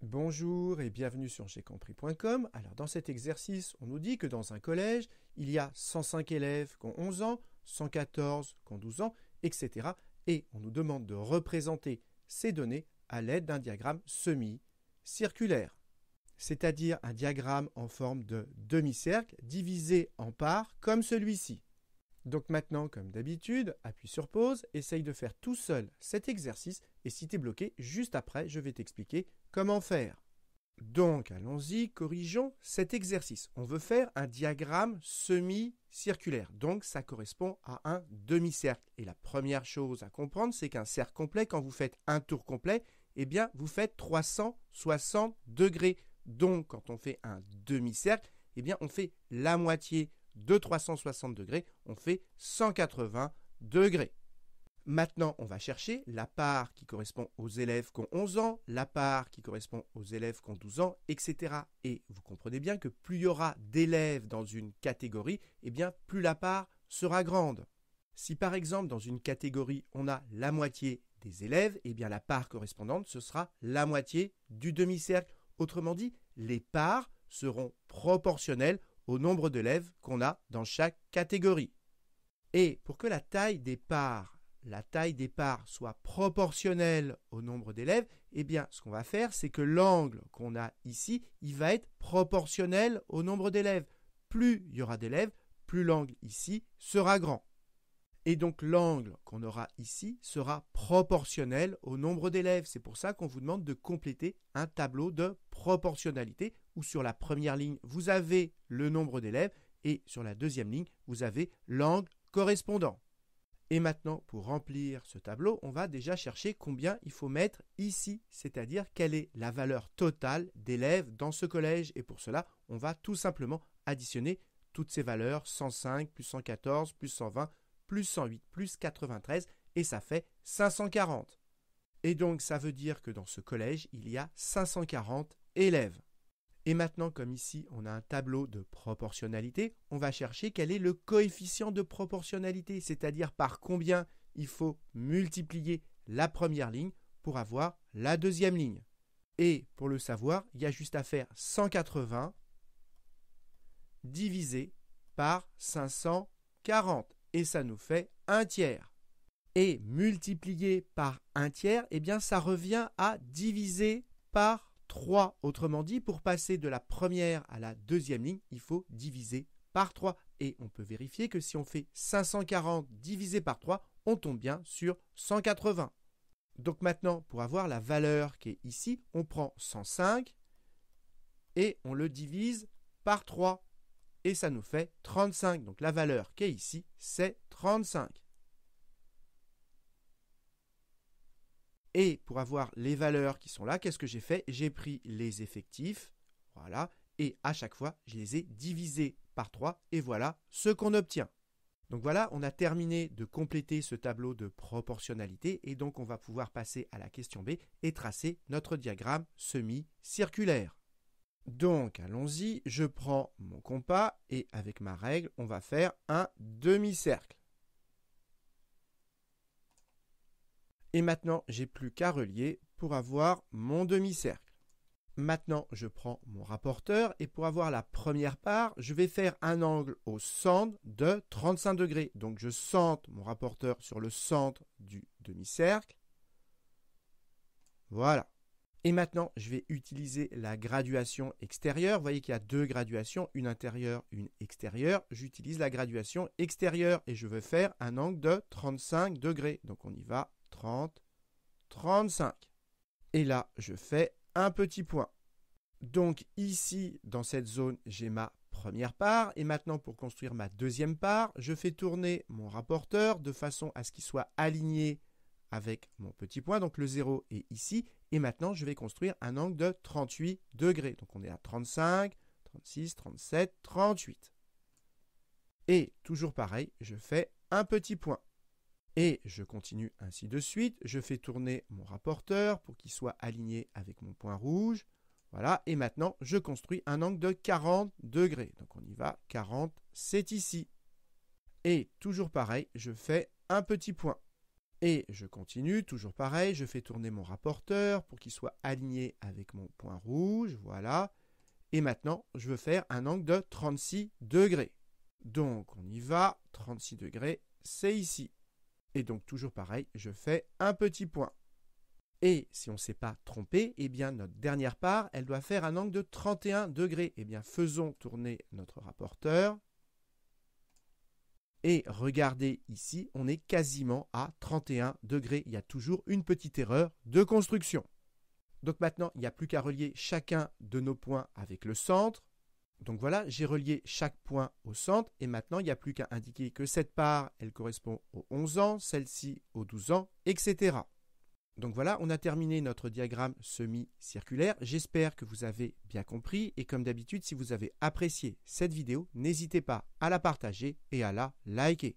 Bonjour et bienvenue sur j'aicompris.com. Alors dans cet exercice, on nous dit que dans un collège, il y a 105 élèves qui ont 11 ans, 114 qui ont 12 ans, etc. Et on nous demande de représenter ces données à l'aide d'un diagramme semi-circulaire, c'est-à-dire un diagramme en forme de demi-cercle divisé en parts comme celui-ci. Donc maintenant, comme d'habitude, appuie sur pause, essaye de faire tout seul cet exercice et si tu es bloqué, juste après, je vais t'expliquer comment faire. Donc, allons-y, corrigeons cet exercice. On veut faire un diagramme semi-circulaire, donc ça correspond à un demi-cercle. Et la première chose à comprendre, c'est qu'un cercle complet, quand vous faites un tour complet, eh bien, vous faites 360 degrés. Donc, quand on fait un demi-cercle, eh bien, on fait la moitié de 360 degrés, on fait 180 degrés. Maintenant, on va chercher la part qui correspond aux élèves qui ont 11 ans, la part qui correspond aux élèves qui ont 12 ans, etc. Et vous comprenez bien que plus il y aura d'élèves dans une catégorie, eh bien, plus la part sera grande. Si par exemple, dans une catégorie, on a la moitié des élèves, eh bien, la part correspondante, ce sera la moitié du demi-cercle. Autrement dit, les parts seront proportionnelles au nombre d'élèves qu'on a dans chaque catégorie. Et pour que la taille des parts soit proportionnelle au nombre d'élèves, eh bien, ce qu'on va faire, c'est que l'angle qu'on a ici, il va être proportionnel au nombre d'élèves. Plus il y aura d'élèves, plus l'angle ici sera grand. Et donc, l'angle qu'on aura ici sera proportionnel au nombre d'élèves. C'est pour ça qu'on vous demande de compléter un tableau de proportionnalité où sur la première ligne, vous avez le nombre d'élèves et sur la deuxième ligne, vous avez l'angle correspondant. Et maintenant, pour remplir ce tableau, on va déjà chercher combien il faut mettre ici, c'est-à-dire quelle est la valeur totale d'élèves dans ce collège. Et pour cela, on va tout simplement additionner toutes ces valeurs, 105 plus 114 plus 120 plus 108 plus 93 et ça fait 540. Et donc, ça veut dire que dans ce collège, il y a 540 élèves. Et maintenant, comme ici, on a un tableau de proportionnalité, on va chercher quel est le coefficient de proportionnalité, c'est-à-dire par combien il faut multiplier la première ligne pour avoir la deuxième ligne. Et pour le savoir, il y a juste à faire 180 divisé par 540 et ça nous fait 1 tiers. Et multiplier par 1 tiers, eh bien, ça revient à diviser par 3. Autrement dit, pour passer de la première à la deuxième ligne, il faut diviser par 3. Et on peut vérifier que si on fait 540 divisé par 3, on tombe bien sur 180. Donc maintenant, pour avoir la valeur qui est ici, on prend 105 et on le divise par 3. Et ça nous fait 35. Donc la valeur qui est ici, c'est 35. Et pour avoir les valeurs qui sont là, qu'est-ce que j'ai fait? J'ai pris les effectifs, voilà, et à chaque fois, je les ai divisés par 3, et voilà ce qu'on obtient. Donc voilà, on a terminé de compléter ce tableau de proportionnalité, et donc on va pouvoir passer à la question B et tracer notre diagramme semi-circulaire. Donc, allons-y, je prends mon compas, et avec ma règle, on va faire un demi-cercle. Et maintenant, j'ai plus qu'à relier pour avoir mon demi-cercle. Maintenant, je prends mon rapporteur et pour avoir la première part, je vais faire un angle au centre de 35 degrés. Donc, je centre mon rapporteur sur le centre du demi-cercle. Voilà. Et maintenant, je vais utiliser la graduation extérieure. Vous voyez qu'il y a deux graduations, une intérieure, une extérieure. J'utilise la graduation extérieure et je veux faire un angle de 35 degrés. Donc, on y va. 30, 35. Et là, je fais un petit point. Donc ici, dans cette zone, j'ai ma première part. Et maintenant, pour construire ma deuxième part, je fais tourner mon rapporteur de façon à ce qu'il soit aligné avec mon petit point. Donc le 0 est ici. Et maintenant, je vais construire un angle de 38 degrés. Donc on est à 35, 36, 37, 38. Et toujours pareil, je fais un petit point. Et je continue ainsi de suite. Je fais tourner mon rapporteur pour qu'il soit aligné avec mon point rouge. Voilà. Et maintenant, je construis un angle de 40 degrés. Donc, on y va. 40, c'est ici. Et toujours pareil, je fais un petit point. Et je continue, toujours pareil, je fais tourner mon rapporteur pour qu'il soit aligné avec mon point rouge, voilà. Et maintenant, je veux faire un angle de 36 degrés. Donc, on y va, 36 degrés, c'est ici. Et donc, toujours pareil, je fais un petit point. Et si on ne s'est pas trompé, eh bien, notre dernière part, elle doit faire un angle de 31 degrés. Eh bien, faisons tourner notre rapporteur. Et regardez ici, on est quasiment à 31 degrés. Il y a toujours une petite erreur de construction. Donc maintenant, il n'y a plus qu'à relier chacun de nos points avec le centre. Donc voilà, j'ai relié chaque point au centre. Et maintenant, il n'y a plus qu'à indiquer que cette part, elle correspond aux 11 ans, celle-ci aux 12 ans, etc. Donc voilà, on a terminé notre diagramme semi-circulaire. J'espère que vous avez bien compris. Et comme d'habitude, si vous avez apprécié cette vidéo, n'hésitez pas à la partager et à la liker.